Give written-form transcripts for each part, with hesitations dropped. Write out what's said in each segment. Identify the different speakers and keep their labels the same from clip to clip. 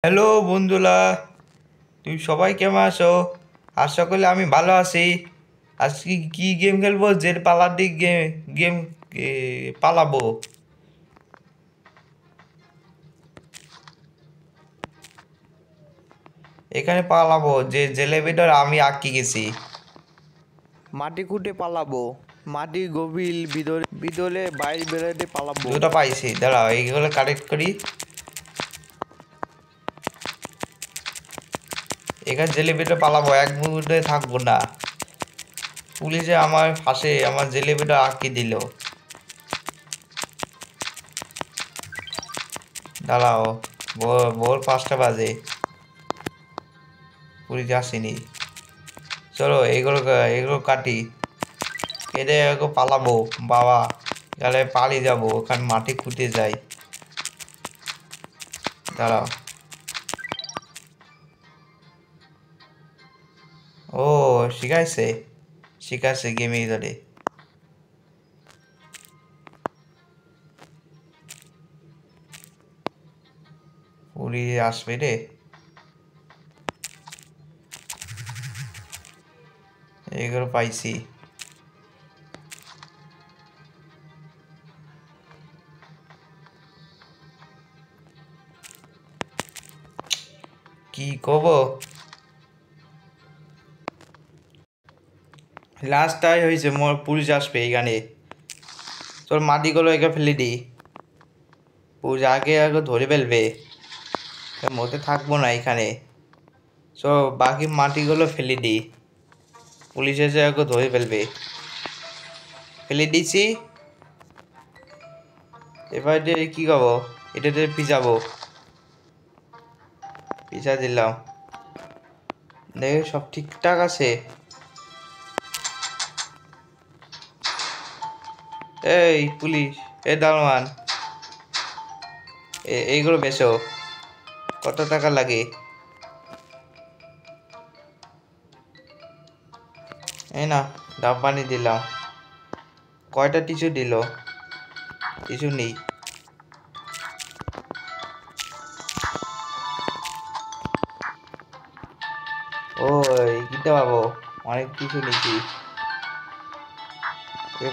Speaker 1: Hello বন্ধুরা, তুমি সবাই কেমন আছো? আশা করি আমি ভালো আছি। আজকে কি গেম খেলবো? জের পালার দিক গেম গেম পালাবো। এখানে পালাবো যে জেলের ভিতর আমি আটকে গেছি।
Speaker 2: মাটি খুঁটে পালাবো। মাটি গভীর বিদলে বাইরে বেরোতে পালাবো।
Speaker 1: দুটো পাইছি, দাঁড়াও এইগুলো কালেক্ট করি। এখানে জেলের ভিতরে পালাবো, এক মুহূর্তে থাকবো না। পুলিশে আমার ফাঁসে আমার জেলের ভিতরে আটকে দিল। দাঁড়াও, ভোর 5টা বাজে, পুলিশ আসেনি। চলো এগুলো এগুলো কাটি, কেটে পালাবো। বাবা, গেলে পালিয়ে যাবো, ওখানে মাটি খুঁটে যাই। দাঁড়াও, ও শিখাইছে, শিখাচ্ছে গেমে ধরে। পুলিশ আসবে রে। এগুলো পাইছি। কি কব, লাস্টটাই হয়েছে, মোর পুলিশ আসবে এইখানে। তোর মাটিগুলো এখানে ফেলে দি, পুলিশ আগে আগে ধরে ফেলবে, মধ্যে থাকবো না এখানে। সো বাকি মাটিগুলো ফেলে দি, পুলিশ এসে আগে ধরে ফেলবে। ফেলে দিছি, এবার কি করবো? এটাতে পিছাবো, পিছা দিলাম। দেখে সব ঠিকঠাক আছে। এই পুলিশ, এ দারোয়ান, এইগুলো বেচো। কত টাকা লাগে? এই না, ডাব পানি দিলাম। কয়টা টিস্যু দিল? টিস্যু নেই। ও কিনতে পাবো, অনেক টিস্যু নিচ্ছি।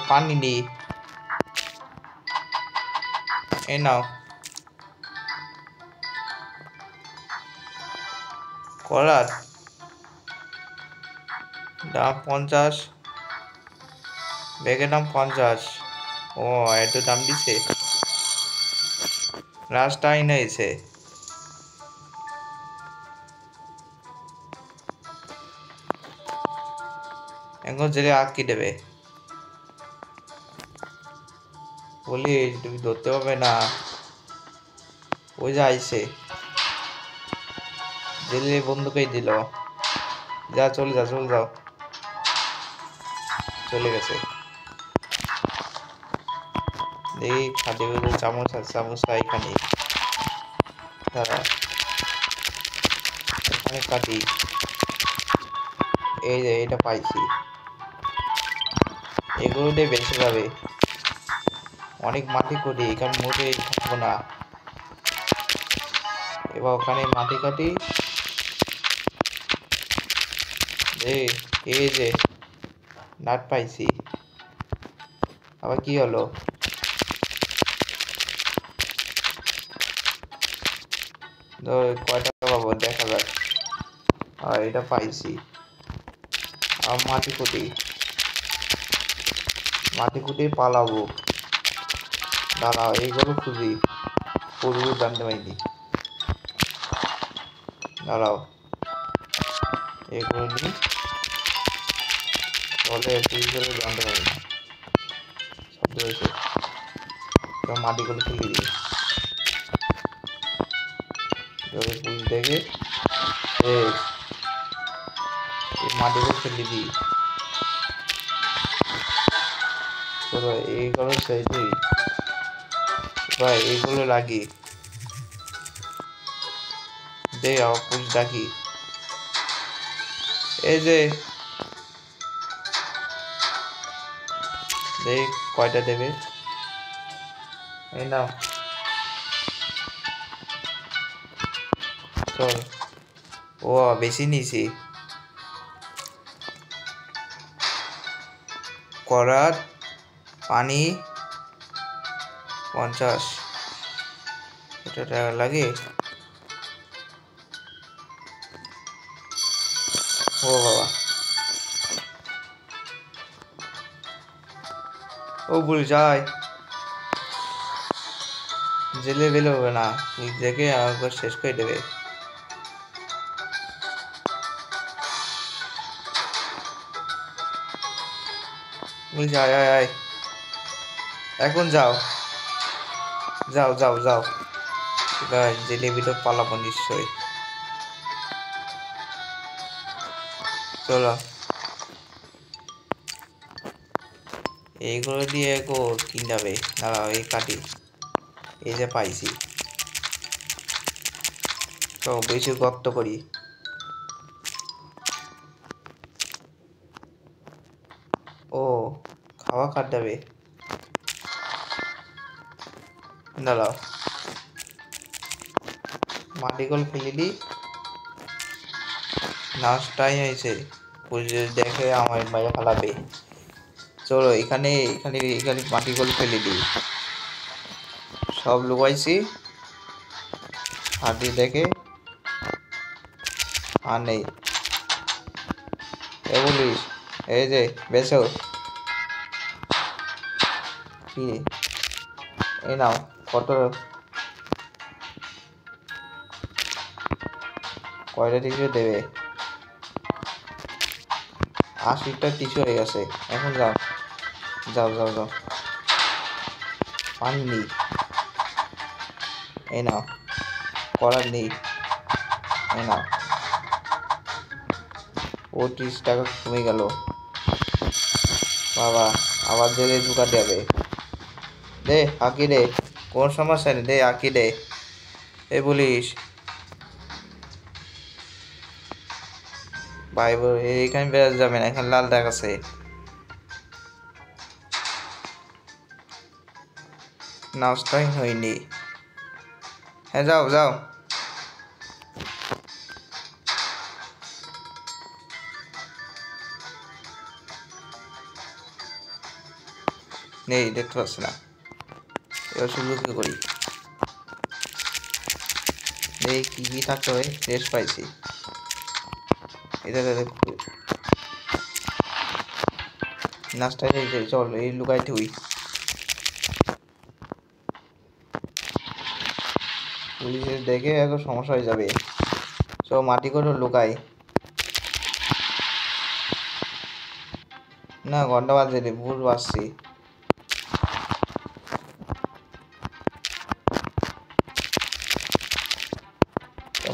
Speaker 1: পানি নেই, এই নাও। কলার দাম 50, ব্যাগের দাম 50। ও এত দাম দিছে, রাস্তায় না এসে। এখন জেলে আটকে দেবে। পুলিশ তুমি ধরতে পারবে না, ওই যে আইসে। জেলে বন্ধুকেই দিল, যা চলে যা, চলে যাও। চলে গেছে। দেখি খাদে চামচ আছে, চামচটা এখানে। দাঁড়া, এখানে কাটি। এই যে এটা পাইছি, এগুলো দিয়ে বেঁচে যাবে। অনেক মাটি করি, এখানে মোটে থাকবো না। এবার ওখানে মাটি কাটি। এই যে নাট পাইছি। আবার কি হলো? কয় টাকা পাবো দেখা যাক। আর এটা পাইছি। আর মাটি কুটি, মাটি কুটি পালাবো। দাঁড়াও এইগুলো খুঁজি, পুরো জানতে পারিনি। দাঁড়াও এগুলো নিই, তাহলে পুলিশগুলো জানতে পারি না। শব্দ হয়েছে, মাটিগুলো ফেলে দিই, পুলিশ দেখে। এই মাটিগুলো ফেলে দিই। চলো এইগুলো সেই দিই, এবার এইগুলো লাগি। দে আবার পুলিশ ডাকি। এই যে দেখ কয়টা দেবে। এই নাও। চল ও বেশি নিছি করাত পানি 50 এটা টাকা লাগে ও বাবা ও ভুল যায় জেলে বেলে হবে না দেখে আমাকে শেষ করে দেবে বলি যায় আয় আয় এখন যাও যাও যাও যাও জেলে ভিতর পালাবো নিশ্চয়ই চলো এইগুলো দিয়ে কিন যাবে দাঁড়াও এই কাটি এই যে পাইছি তো বেশি গর্ত করি ও খাওয়া খাট যাবে দাঁড়াও মাটিগুলো ফেলে দিই নাচটাই হয়েছে পুলিশ দেখে আমার বাইরে ফালাবে চলো এখানে এখানে এখানে মাটিগুলো ফেলে দিই সব লুকাইছি হাতি দেখে আর নেই এ বলিস এই যে বেসো কি এই নাও কত কয়টা টিস্যু দেবে 80টা টিস্যু হয়ে গেছে এখন যাও যাও যাও যাও পানি নেই এই নাও করার নেই এই নাও 30 টাকা কমে গেল বাবা আবার জেলে ঢুকাতে হবে দে আঁকি দে কোন সমস্যা নেই দে আঁকি দে এ বলিস ভাই এখানে বেরোতে যাবে না এখানে লাল দাগ আছে নাচটাই হয়নি হ্যাঁ যাও যাও নেই দেখতে পাচ্ছি না এবার শুরু কি করি এই কি কি থাকতে হয় টেস্ট পাইছি এটা নাচটা হয়েছে চল এই লুকাইতে হই পুলিশের দেখে এখন সমস্যা হয়ে যাবে সব মাটি করে লুকাই না ঘন্টা বাজে রে ভুল বাজছি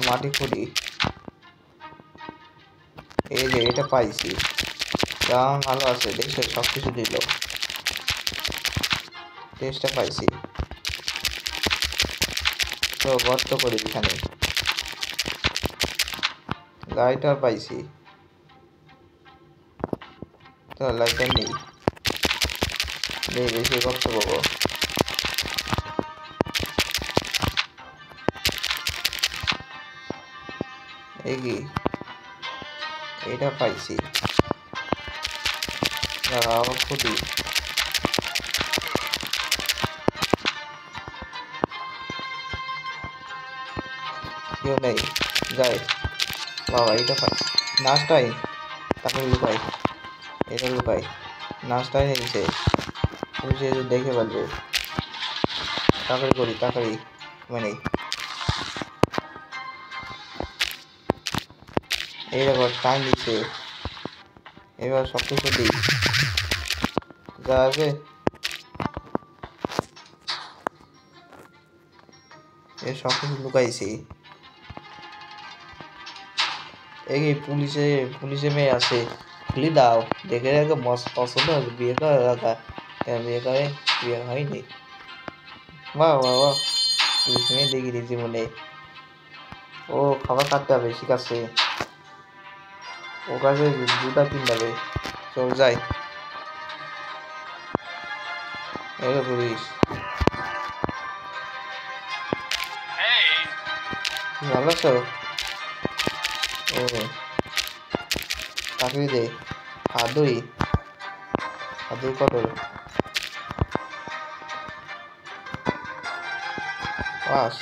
Speaker 1: মাটি খুঁড়ি এই যে এটা পাইছি দাম ভালো আছে দেখছো সব কিছু দিল টেস্টটা পাইছি তো গর্ত করি এখানে লাইটার পাইছি তো লাইটার নেই বেশি গর্ত করবো এই কি এটা পাইছি আবার খুঁটি কেউ নেই যাই বাবা এটা পাই নাচটাই তাকে লুকাই এটা লুকাই নাচটাই নিয়েছে পুলিশে দেখে বলবে তাড়াতাড়ি করি তাড়াতাড়ি মানে এই দেখো টাইম দিচ্ছে এবার সব কিছু দিই যা আছে এ সব কিছু লুকাইছি এই পুলিশে পুলিশে মেয়ে আছে খুলি দাও দেখে দেখে মস্ত পছন্দ হবে বিয়ে করে রাখা বিয়ে করে বিয়ে হয়নি বাহ বাহ বাহ পুলিশ মেয়ে দেখি দিয়েছি মনে ও খাবার খাটতে হবে ঠিক আছে ও কাছে জুতা কিনতে হবে চল যাই এই পুলিশ ভালো আছো ও চাকরি দে হাদুই হাদুই কত পাস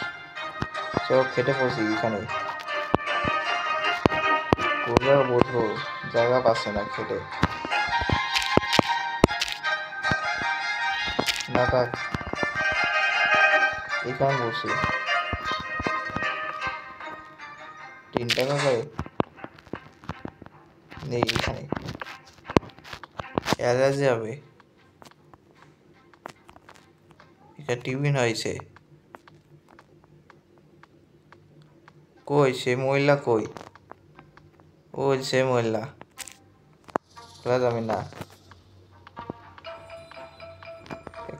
Speaker 1: চল খেটে পড়ছি এখানে কোথাও বসবো জায়গা পাচ্ছে না খেটে না থাক এখানে বসি 3 টাকা করে নেই এখানে অ্যালার্জি হবে এটা টিফিন হয়েছে কই সে মহিলা কই ওই সে মহিলা খোলা যাবে না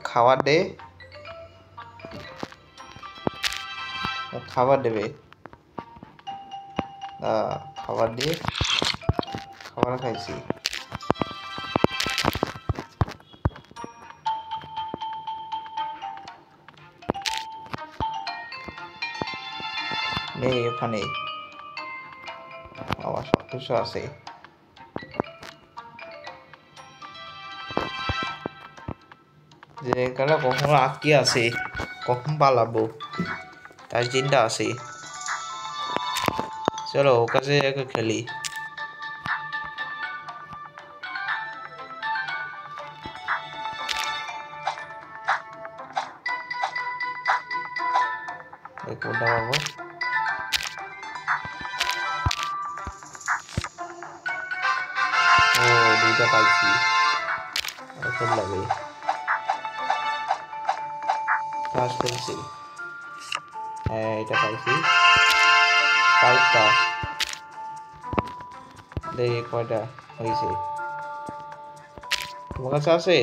Speaker 1: খাবার দে খাবার দেবে খাবার দিয়ে খাবার খাইছি নেই ওখানে আমার সব কিছু আছে যে এখানে কখনো আটকে আছে কখন পালাবো তার চিন্তা আছে চলো ওর কাছে খেলি কোনটা পাবো ও দুইটা পাইছি এখন লাগে পাঁচ পেন্সিল হ্যাঁ এটা পাইছি 5টা দেখি কয়টা হয়েছে তোমার কাছে আছে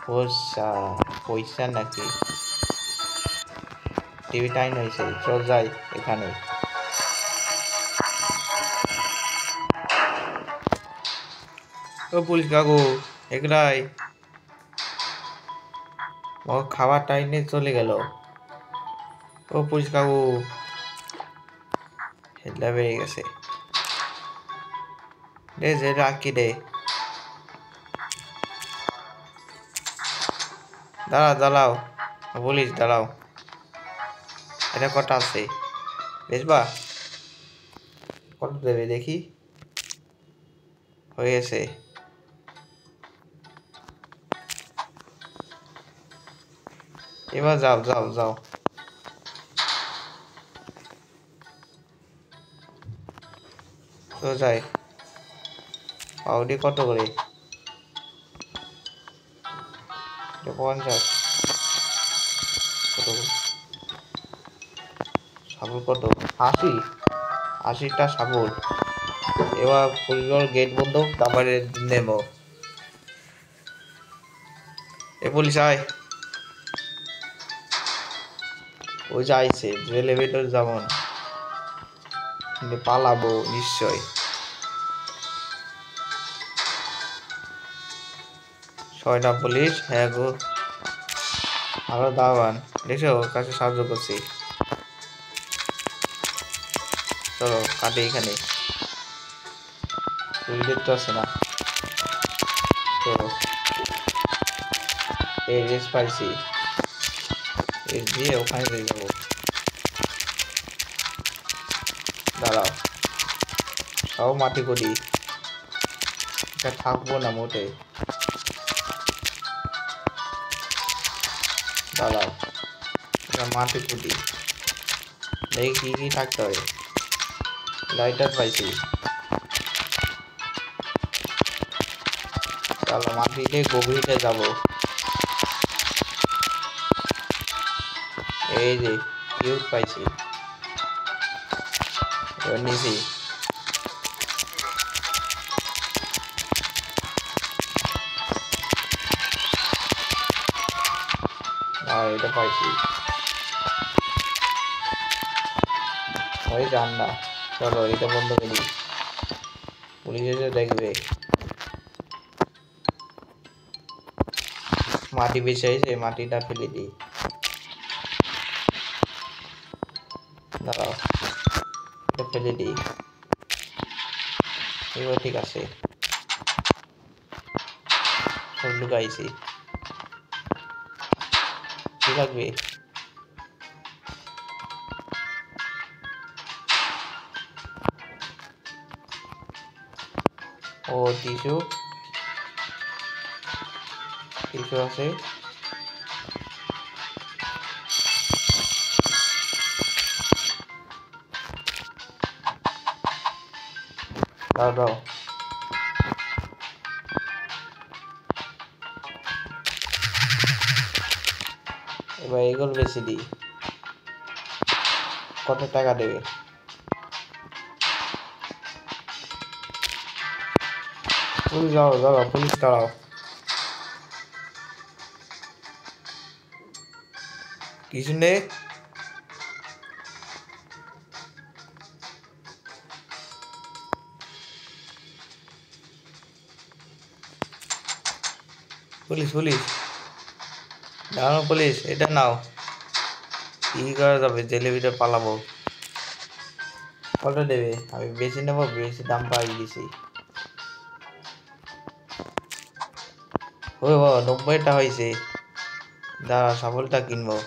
Speaker 1: পয়সা পয়সা নাকি টিভি টাইম হয়েছে চল যাই এখানে ও পুলিশ কাকু একলাই ও খাবার টাইমে চলে গেল ও পুলিশ কাকু হেডলা বেড়ে গেছে দে যে রাখি দে দাঁড়াও পুলিশ দাঁড়াও এটা কটা আছে বেচবা কত দেবে দেখি হয়ে গেছে এবার যাও তো যাই পাউডি কত করে 50 কত সাবুর কত 80টা সাবুর এবার পুলিশের গেট বন্ধ তারপরে নেব এ পুলিশ আয় ওই যাইছে যে এলিভেটর যেমন পালাবো নিশ্চয় ছয়টা পুলিশ হ্যাঁ গো আরো দাওয়ান দেখছো ওর কাছে সাহায্য করছি চলো কাটে এখানে পুলিশের তো আছে না তো এই রেস পাইছি রেস দিয়ে ওখানে চলে যাবো দাঁড়াও সব মাটি করি এটা থাকবো না মোটে দাঁড়াও এটা মাটি কুটি দেখি কি থাকতে হবে লাইটার পাইছি চলো মাটিতে গভীরে যাব এই যে কিউট পাইছি এবার নিছি আর এটা পাইছি ওই যান না চলো এটা বন্ধ করি পুলিশ এসে দেখবে মাটি বেছে এসে মাটিটা ফেলে দিই দাঁড়াও এটা ফেলে দিই। এবার ঠিক আছে, সব লুকাইছি। কি লাগবে? ও টিস্যু, টিস্যু আছে। দাও দাও। এবার এগুলো বেশি দিই। কত টাকা দেবে? পুলিশ যাও, দাঁড়াও, পুলিশ দাঁড়াও। কিছু নেই। পুলিশ পুলিশ দাঁড়ানো, পুলিশ এটা নাও। কি করা যাবে, জেলে ভিতরে পালাবো। কত দেবে? আমি বেশি নেবো, বেশি দাম পাই দিছি। ও 90টা হয়েছে। দাঁড়া, শাবলটা কিনবো।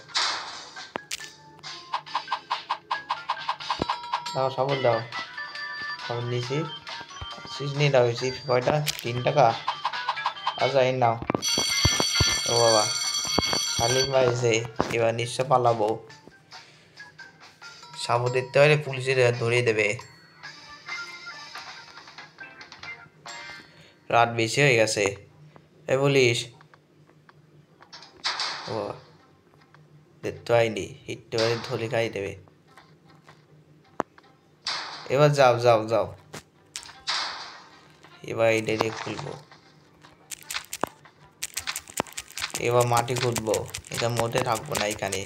Speaker 1: দাও শাবল দাও। শাবল নিয়েছি। চিপস নিয়ে দাও। চিপস কয়টা? 3 টাকা। আচ্ছা এই নাও। ও বাবা, শালিক পাইছে। এবার নিশ্চয় পালাবো। সাবু দেখতে পারে পুলিশের ধরিয়ে দেবে। রাত বেশি হয়ে গেছে। এ পুলিশ, ও দেখতে পাইনি, একটু বারে ধরে খাই দেবে। এবার যাও যাও যাও। এবার এটা দিয়ে খুলবো। এবার মাটি খুঁড়বো। এটা মধ্যে থাকবো না এখানে।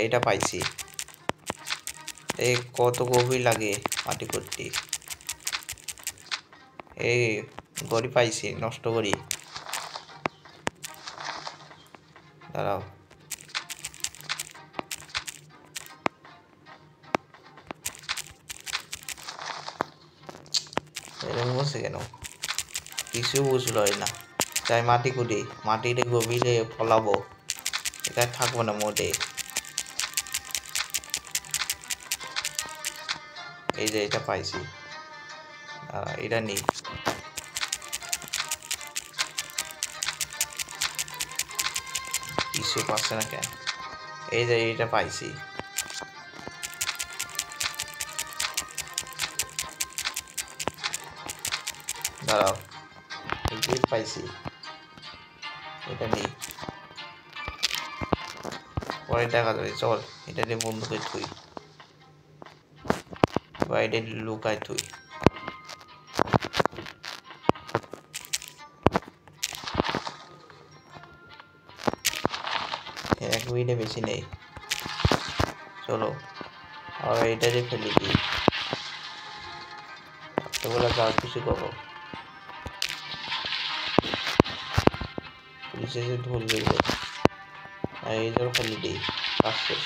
Speaker 1: এটা পাইছি। এই কত গভীর লাগে মাটি করতে। এই গড়ি পাইছি, নষ্ট করি। দাঁড়াও। এরকম বসে কেন? কিছু বুঝলো না। তাই মাটি কুটি, মাটিতে গভীরে ফলাবো। এটা থাকবো না মোটে। এই যে এটা পাইছি। এটা নেই। কিছু পাচ্ছে না কেন? এই যে এটা পাইছি। দাঁড়াও, গিফট পাইছি। এটা নেই, পরে দেখা যাবে। চল এটা দিয়ে বন্ধুকে থুই, বা এটা লুকায় থুই। এক মিনিটে বেশি নেই। চলো আর এটা দিয়ে ফেলে দিই। রাত্রেবেলা যা কিছু করো, পুলিশ এসে ধরবে। আর এই জন্য ফেলে দিই। কাজ শেষ।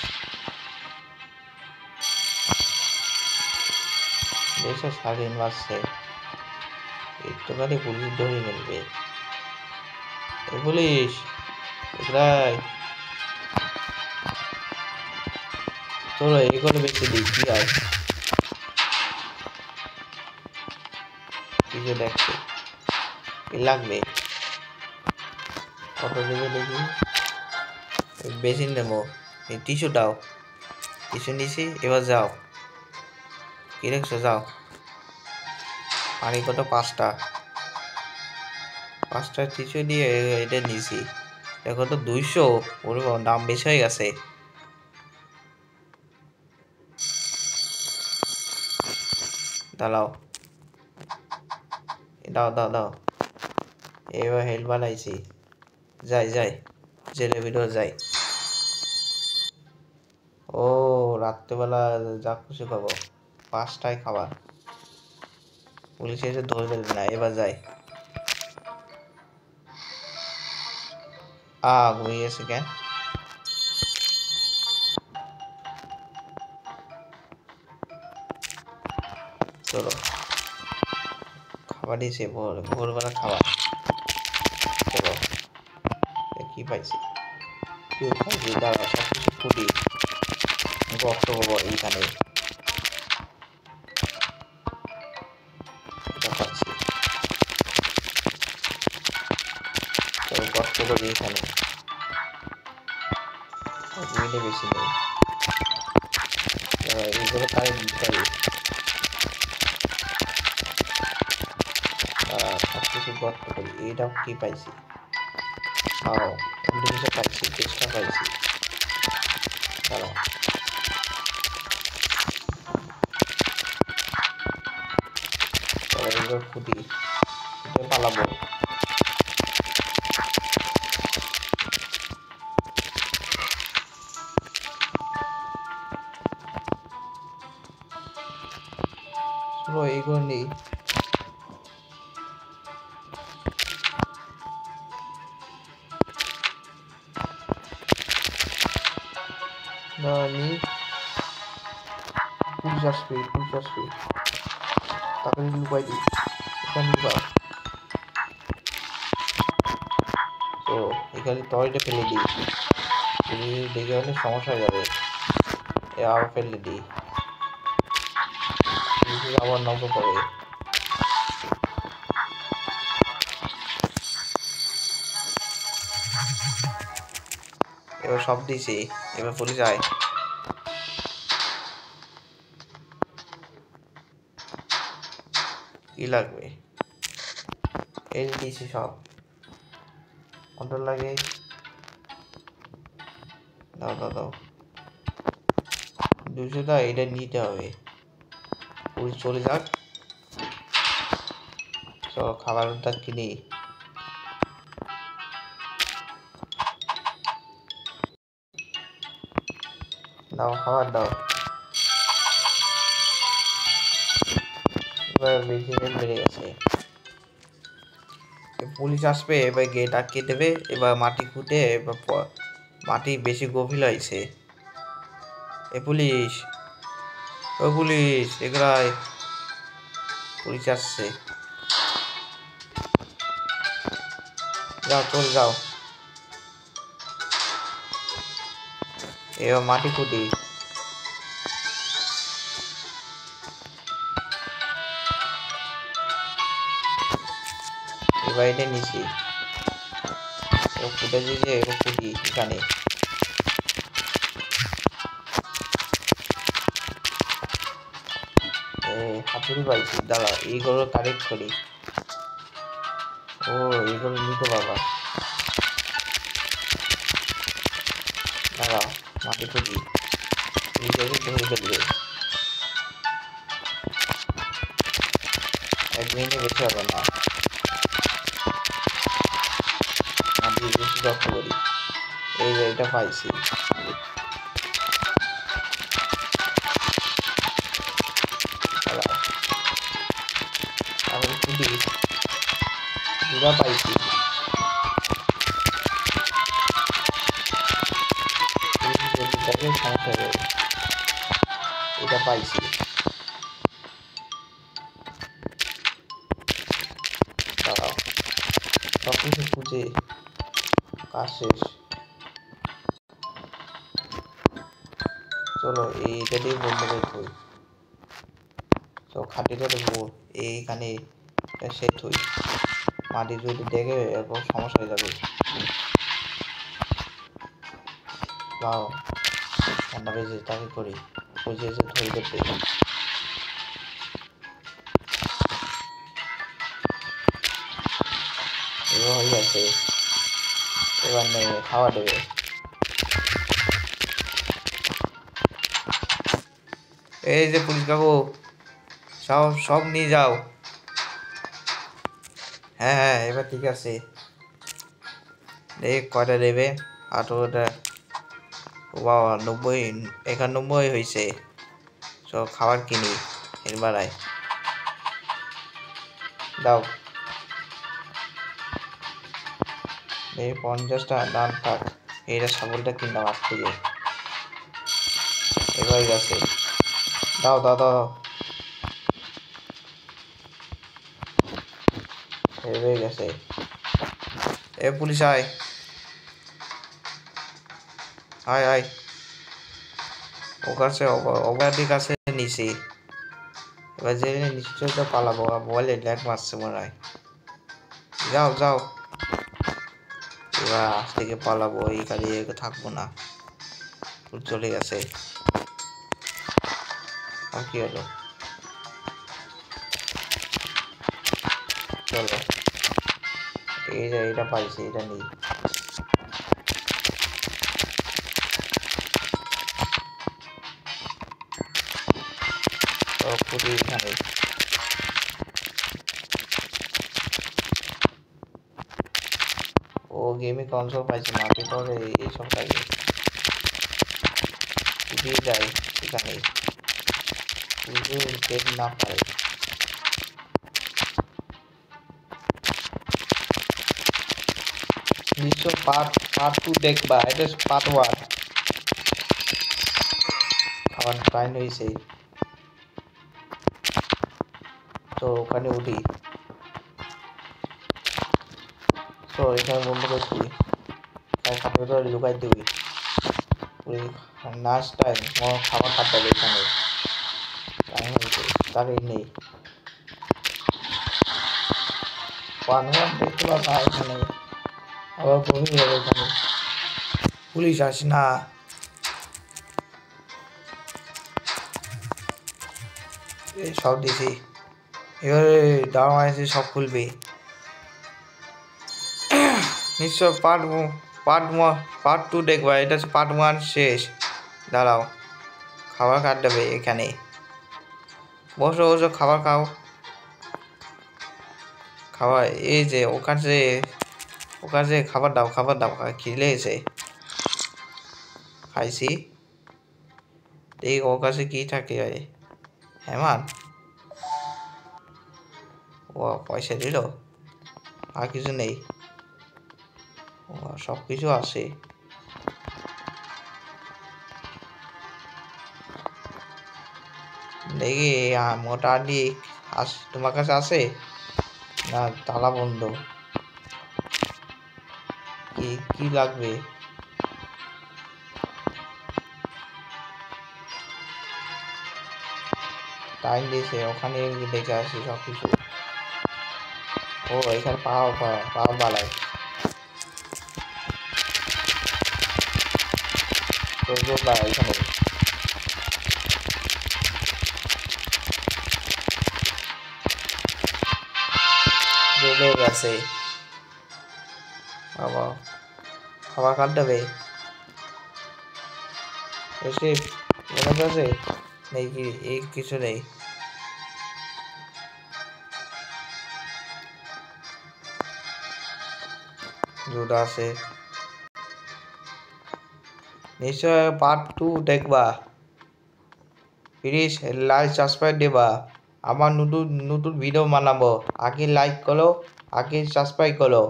Speaker 1: দেখছো স্বাধীন বাজছে। একটুখানি পুলিশ ধরে ফেলবে। এই পুলিশ, এটাই চলো এগুলো বেশি দিই। কি আর কিছু দেখছো? কি লাগবে? কত দেবে দেখি। বেশি নেবো। এই টিস্যু দাও। টিস্যু নিছি। এবার যাও। কি দেখছো? যাও। পানি কত? 5টা। 5টা টিস্যু দিয়ে এটা নিছি। দেখো তো 200। ওর দাম বেশি হয়ে গেছে। দাঁড়াও, দাও দাও দাও। এবার হেল্প বানাইছি। যাই যাই, জেলের ভিতর যাই। ও রাত্রেবেলা যা খুশি খাবো। 5টায় খাবার। পুলিশ এসে ধরে ফেলবে না। এবার যাই। ঘুমিয়ে গেছে কেন? চলো খাবার দিয়েছে ভোরবেলা খাবার। চলো কি পাইছি কেউ পাইছি দাঁড়া সব কিছু ফুটি গর্ত হবো এইখানে এটা পাচ্ছি। চলো গর্ত করি এখানে মিলে বেশি নেই এইগুলো কারেন্ট দিতে পারি সব কিছু গর্ত করি। এইটাও কি পাইছি অন্য কিছু পাইছি চেষ্টা পাইছি দাঁড়াও এগুলো ফুটি ফুটে পালাবো। চলো এইগুলো নেই পুলিশ আসবে তাড়াতাড়ি লুকাই দিই এখানে লুকা। তো এখানে তরকারিটা ফেলে দিই পুলিশ দেখে হলে সমস্যা হয়ে যাবে আবার ফেলে দিই আবার নজর পড়ে। এবার সব দিয়েছি এবার পুলিশ আয় কি লাগবে এই দিয়েছি সব কন্ট্রোল লাগে দাও 200টা এটা নিতে হবে পুলিশ চলে যাক। চলো খাবারটা কিনি দাও খাবার দাও এবার বেশি বেড়ে গেছে পুলিশ আসবে এবার গেট আটকে দেবে এবার মাটি খুঁটে এবার মাটি বেশি গভীর হয়েছে। এ পুলিশ ও পুলিশ এগুলাই পুলিশ আসছে যাও চল যাও এবার মাটি খুঁটি এবার এটা নিছি ফুটে দিয়েছে এবার ফুটি এখানে হাতুড়ি পাইছি দাঁড়া এইগুলো কালেক্ট করি এইগুলো নিতে বাবা দাঁড়া মাটি খুঁটি ধরে ফেলবে 1 মিনিটে বেশি হবে না মাটি বেশি রক্ত করি এই যে এটা পাইছি আমি খুঁটি দুটা পাইছি সমস্যা হবে এটা পাইছি দাঁড়াও সব কিছু খুঁজে কাজ শেষ। চলো এইটা দিয়ে বন্ধ করে থই তো খাটিটা দেখবো এইখানে সে থই মাটি যদি দেখে এরপর সমস্যা হয়ে যাবে। বাও ঠান্ডা বেজে তাকে করি বুঝে যে ধরে দেবে এবার হয়ে গেছে এবার নেবে খাওয়া দেবে এই যে পুলিশ কাকু সব নিয়ে যাও। হ্যাঁ এবার ঠিক আছে কয়টা দেবে 18টা বাবা 91 হয়েছে সব খাবার কিনি এর বেলায় দাও এই 50টা দাম থাক এইটা ছাগলটা কিনলাম আজ থেকে এবার গেছে দাও হয়ে গেছে। এ পুলিশ আয় আয় আয়, ও কাছে অবাধি কাছে নিছি। এবার যে নিশ্চয়ই তো পালাবো, মোবাইলে ল্যাগ মারছে মনে হয়। যাও যাও, এবার আজ থেকে পালাবো, এই কাজে থাকবো না। চলে গেছে। আর কি হলো, চলো এই যে এটা পাইছি, এটা নেই। পুলিশ এখানে। ও গেমে কনসোল পাইছে, মাটি পরে এইসব কাজে পুলিশ যায় এখানে, পুলিশ গেম না পারে। বিশ্ব পার্ট 2 দেখবা, এটা পার্ট 1। খাবার টাইম হয়েছে, তো ওখানে উঠি। তো এখানে বন্ধ করছি, খাবার তো লুকাই দিবি। ওই নাচ টাইম খাবার খাতে হবে এখানে, টাইম হয়েছে, তারই নেই। পানওয়ান দেখতে পাবা এখানে, আবার বমি যাবে এখানে। পুলিশ আসে না। এই সব দিছি, এবারে দাঁড়া আছে, সব খুলবে নিশ্চয়। পার্ট 2 দেখবা, এটা পার্ট 1 শেষ। দাঁড়াও, খাবার খাট দেবে এখানে, বসো বসো, খাবার খাও। খাবার এই যে ওখানে খাবার দাও, খাবার দাও, খিদে এসে খাইছি। এই ওর কাছে কি থাকে, হেমান ও পয়সা দিল, আর কিছু নেই, ও সব কিছু আছে। দেখি মোটা আডি তোমার কাছে আছে না? তালা বন্ধ, কি কি লাগবে? টাইম দিয়েছে, ওখানে দেখে আসি সব কিছু। ও এখানে পাওয়া বালাই তো এখানে চলে গেছে। বাবা খাবার খাট দেবে এসে, মনে কাছে নেই কি, এই কিছু নেই। দুধ আছে নিশ্চয়। পার্ট 2 দেখবা, প্লিজ লাইক সাবস্ক্রাইব দেবা। আমার নতুন নতুন ভিডিও বানাবো, আগে লাইক করো, আগে সাবস্ক্রাইব করো,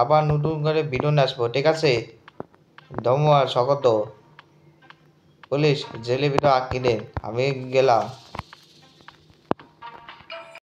Speaker 1: আবার নতুন করে ভিডিও আসবো, ঠিক আছে? ধন্যবাদ। স্বাগত। পুলিশ জেলে ভিডিও আঁকি দেন, আমি গেলাম।